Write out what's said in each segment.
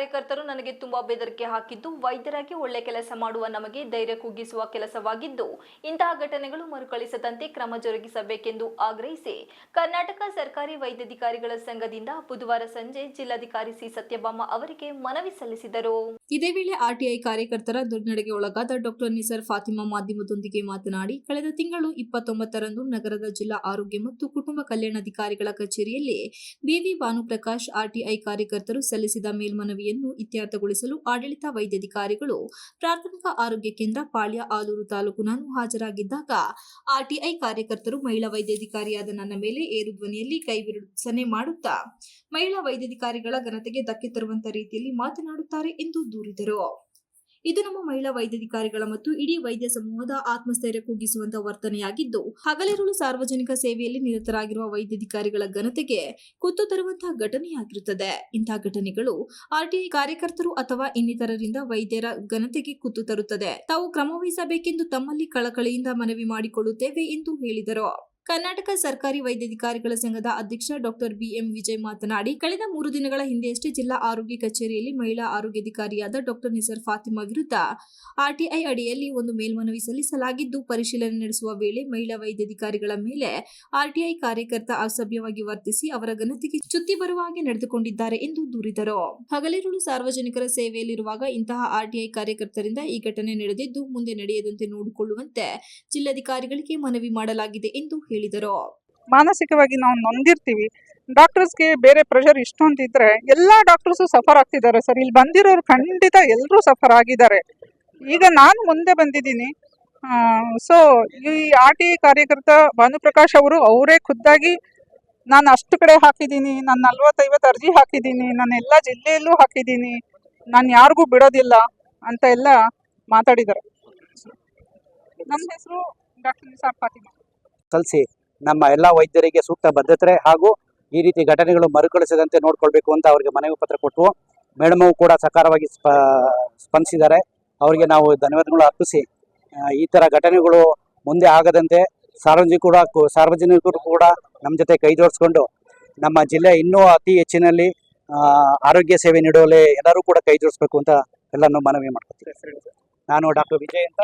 ಕಾರ್ಯಕರ್ತರು ನನಗೆ ತುಂಬಾ ಬೆದರಿಕೆ ಹಾಕಿದ್ದು, ವೈದ್ಯರಾಗಿ ಒಳ್ಳೆ ಕೆಲಸ ಮಾಡುವ ನಮಗೆ ಧೈರ್ಯ ಕುಗ್ಗಿಸುವ ಕೆಲಸವಾಗಿದ್ದು, ಇಂತಹ ಘಟನೆಗಳು ಮರುಕಳಿಸದಂತೆ ಕ್ರಮ ಜರುಗಿಸಬೇಕೆಂದು ಆಗ್ರಹಿಸಿ ಕರ್ನಾಟಕ ಸರ್ಕಾರಿ ವೈದ್ಯಾಧಿಕಾರಿಗಳ ಸಂಘದಿಂದ ಬುಧವಾರ ಸಂಜೆ ಜಿಲ್ಲಾಧಿಕಾರಿ ಸಿ ಸತ್ಯಭಾಮ ಅವರಿಗೆ ಮನವಿ ಸಲ್ಲಿಸಿದರು. ಇದೇ ವೇಳೆ ಆರ್ಟಿಐ ಕಾರ್ಯಕರ್ತರ ದುರ್ನಡೆಗೆ ಒಳಗಾದ ಡಾಕ್ಟರ್ ನಿಸಾರ್ ಫಾತಿಮಾ ಮಾಧ್ಯಮದೊಂದಿಗೆ ಮಾತನಾಡಿ, ಕಳೆದ ತಿಂಗಳು 29ರಂದು ನಗರದ ಜಿಲ್ಲಾ ಆರೋಗ್ಯ ಮತ್ತು ಕುಟುಂಬ ಕಲ್ಯಾಣಾಧಿಕಾರಿಗಳ ಕಚೇರಿಯಲ್ಲಿ ಬಿವಿ ಭಾನುಪ್ರಕಾಶ್ ಆರ್ಟಿಐ ಕಾರ್ಯಕರ್ತರು ಸಲ್ಲಿಸಿದ ಮೇಲ್ಮನವಿಯನ್ನು ಇತ್ಯರ್ಥಗೊಳಿಸಲು ಆಡಳಿತ ವೈದ್ಯಾಧಿಕಾರಿಗಳು ಪ್ರಾಥಮಿಕ ಆರೋಗ್ಯ ಕೇಂದ್ರ ಪಾಳ್ಯ ಆಲೂರು ತಾಲೂಕು ನಾನು ಹಾಜರಾಗಿದ್ದಾಗ ಆರ್ಟಿಐ ಕಾರ್ಯಕರ್ತರು ಮಹಿಳಾ ವೈದ್ಯಾಧಿಕಾರಿಯಾದ ನನ್ನ ಮೇಲೆ ಏರು ಧ್ವನಿಯಲ್ಲಿ ಕೈಬಿರುಸನೆ ಮಾಡುತ್ತಾ ಮಹಿಳಾ ವೈದ್ಯಾಧಿಕಾರಿಗಳ ಘನತೆಗೆ ಧಕ್ಕೆ ತರುವಂತ ರೀತಿಯಲ್ಲಿ ಮಾತನಾಡುತ್ತಾರೆ ಎಂದು ದೂರಿದರು. ಇದು ನಮ್ಮ ಮಹಿಳಾ ವೈದ್ಯಾಧಿಕಾರಿಗಳ ಮತ್ತು ಇಡೀ ವೈದ್ಯ ಸಮೂಹದ ಆತ್ಮಸ್ಥೈರ್ಯ ಕುಗ್ಗಿಸುವಂತಹ ವರ್ತನೆಯಾಗಿದ್ದು, ಹಗಲಿರುಳು ಸಾರ್ವಜನಿಕ ಸೇವೆಯಲ್ಲಿ ನಿರತರಾಗಿರುವ ವೈದ್ಯಾಧಿಕಾರಿಗಳ ಘನತೆಗೆ ಕುತ್ತು ತರುವಂತಹ ಘಟನೆಯಾಗಿರುತ್ತದೆ. ಇಂತಹ ಘಟನೆಗಳು ಆರ್ಟಿಐ ಕಾರ್ಯಕರ್ತರು ಅಥವಾ ಇನ್ನಿತರರಿಂದ ವೈದ್ಯರ ಘನತೆಗೆ ಕುತ್ತು ತರುತ್ತದೆ. ತಾವು ಕ್ರಮವಹಿಸಬೇಕೆಂದು ತಮ್ಮಲ್ಲಿ ಕಳಕಳಿಯಿಂದ ಮನವಿ ಮಾಡಿಕೊಳ್ಳುತ್ತೇವೆ ಎಂದು ಹೇಳಿದರು. ಕರ್ನಾಟಕ ಸರ್ಕಾರಿ ವೈದ್ಯಾಧಿಕಾರಿಗಳ ಸಂಘದ ಅಧ್ಯಕ್ಷ ಡಾಕ್ಟರ್ ಬಿಎಂ ವಿಜಯ್ ಮಾತನಾಡಿ, ಕಳೆದ 3 ದಿನಗಳ ಹಿಂದೆಯಷ್ಟೇ ಜಿಲ್ಲಾ ಆರೋಗ್ಯ ಕಚೇರಿಯಲ್ಲಿ ಮಹಿಳಾ ಆರೋಗ್ಯಾಧಿಕಾರಿಯಾದ ಡಾಕ್ಟರ್ ನಿಸಾರ್ ಫಾತಿಮಾ ವಿರುದ್ಧ ಆರ್ಟಿಐ ಅಡಿಯಲ್ಲಿ ಒಂದು ಮೇಲ್ಮನವಿ ಸಲ್ಲಿಸಲಾಗಿದ್ದು, ಪರಿಶೀಲನೆ ನಡೆಸುವ ವೇಳೆ ಮಹಿಳಾ ವೈದ್ಯಾಧಿಕಾರಿಗಳ ಮೇಲೆ ಆರ್ಟಿಐ ಕಾರ್ಯಕರ್ತ ಅಸಭ್ಯವಾಗಿ ವರ್ತಿಸಿ ಅವರ ಘನತೆಗೆ ಚ್ಯುತಿ ಬರುವ ಹಾಗೆ ನಡೆದುಕೊಂಡಿದ್ದಾರೆ ಎಂದು ದೂರಿದರು. ಹಗಲಿರುಳು ಸಾರ್ವಜನಿಕರ ಸೇವೆಯಲ್ಲಿರುವಾಗ ಇಂತಹ ಆರ್ಟಿಐ ಕಾರ್ಯಕರ್ತರಿಂದ ಈ ಘಟನೆ ನಡೆದಿದ್ದು, ಮುಂದೆ ನಡೆಯದಂತೆ ನೋಡಿಕೊಳ್ಳುವಂತೆ ಜಿಲ್ಲಾಧಿಕಾರಿಗಳಿಗೆ ಮನವಿ ಮಾಡಲಾಗಿದೆ ಎಂದು ಹೇಳಿದರು. ಮಾನಸಿಕವಾಗಿ ನಾವು ನೊಂದಿರ್ತೀವಿ. ಡಾಕ್ಟರ್ಸ್ಗೆ ಬೇರೆ ಪ್ರೆಷರ್ ಇಷ್ಟೊಂದಿದ್ರೆ ಎಲ್ಲಾ ಡಾಕ್ಟರ್ಸು ಸಫರ್ ಆಗ್ತಿದ್ದಾರೆ ಸರ್. ಇಲ್ಲಿ ಬಂದಿರೋರು ಖಂಡಿತ ಎಲ್ಲರೂ ಸಫರ್ ಆಗಿದ್ದಾರೆ. ಈಗ ನಾನು ಮುಂದೆ ಬಂದಿದ್ದೀನಿ. ಸೊ ಈ ಆರ್ಟಿಐ ಕಾರ್ಯಕರ್ತ ಭಾನುಪ್ರಕಾಶ್ ಅವರೇ ಖುದ್ದಾಗಿ ನಾನು ಅಷ್ಟು ಕಡೆ ಹಾಕಿದ್ದೀನಿ, ನಾನು 40-50 ಅರ್ಜಿ ಹಾಕಿದ್ದೀನಿ, ನಾನು ಎಲ್ಲ ಜಿಲ್ಲೆಯಲ್ಲೂ ಹಾಕಿದ್ದೀನಿ, ನಾನು ಯಾರಿಗೂ ಬಿಡೋದಿಲ್ಲ ಅಂತ ಎಲ್ಲ ಮಾತಾಡಿದ್ದಾರೆ. ನನ್ನ ಹೆಸರು ಡಾಕ್ಟರ್ ನಿಸಾರ್ ಫಾತಿಮಾ. ಕಲಿಸಿ ನಮ್ಮ ಎಲ್ಲ ವೈದ್ಯರಿಗೆ ಸೂಕ್ತ ಭದ್ರತೆ ಹಾಗೂ ಈ ರೀತಿ ಘಟನೆಗಳು ಮರುಕಳಿಸದಂತೆ ನೋಡ್ಕೊಳ್ಬೇಕು ಅಂತ ಅವರಿಗೆ ಮನವಿ ಪತ್ರ ಕೊಟ್ಟು ಮೇಡಮು ಕೂಡ ಸಕಾರವಾಗಿ ಸ್ಪಂದಿಸಿದ್ದಾರೆ. ಅವರಿಗೆ ನಾವು ಧನ್ಯವಾದಗಳು ಅರ್ಪಿಸಿ ಈ ಥರ ಘಟನೆಗಳು ಮುಂದೆ ಆಗದಂತೆ ಸಾರ್ವಜನಿಕರು ಕೂಡ ನಮ್ಮ ಜೊತೆ ಕೈ ಜೋಡಿಸ್ಕೊಂಡು ನಮ್ಮ ಜಿಲ್ಲೆ ಇನ್ನೂ ಅತಿ ಹೆಚ್ಚಿನಲ್ಲಿ ಆರೋಗ್ಯ ಸೇವೆ ನೀಡುವಲ್ಲಿ ಎಲ್ಲರೂ ಕೂಡ ಕೈ ಜೋಡಿಸ್ಬೇಕು ಅಂತ ಎಲ್ಲನೂ ಮನವಿ ಮಾಡ್ಕೊತೀನಿ. ನಾನು ಡಾಕ್ಟರ್ ವಿಜಯ್ ಅಂತ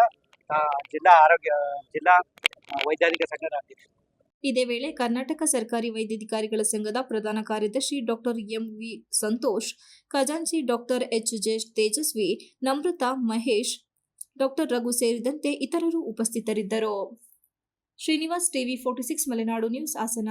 ಜಿಲ್ಲಾ ವೈದ್ಯಾಧಿಕ ಸಂಘದ ಅಧ್ಯಕ್ಷ. ಇದೇ ವೇಳೆ ಕರ್ನಾಟಕ ಸರ್ಕಾರಿ ವೈದ್ಯಾಧಿಕಾರಿಗಳ ಸಂಘದ ಪ್ರಧಾನ ಕಾರ್ಯದರ್ಶಿ ಡಾಕ್ಟರ್ ಎಂವಿ ಸಂತೋಷ್, ಖಜಾಂಚಿ doctor H J Tejaswi, Namrata Mahesh, doctor Raghu ಸೇರಿದಂತೆ ಇತರರು ಉಪಸ್ಥಿತರಿದ್ದರು. Srinivas, TV 46 Malenadu news, Hassan.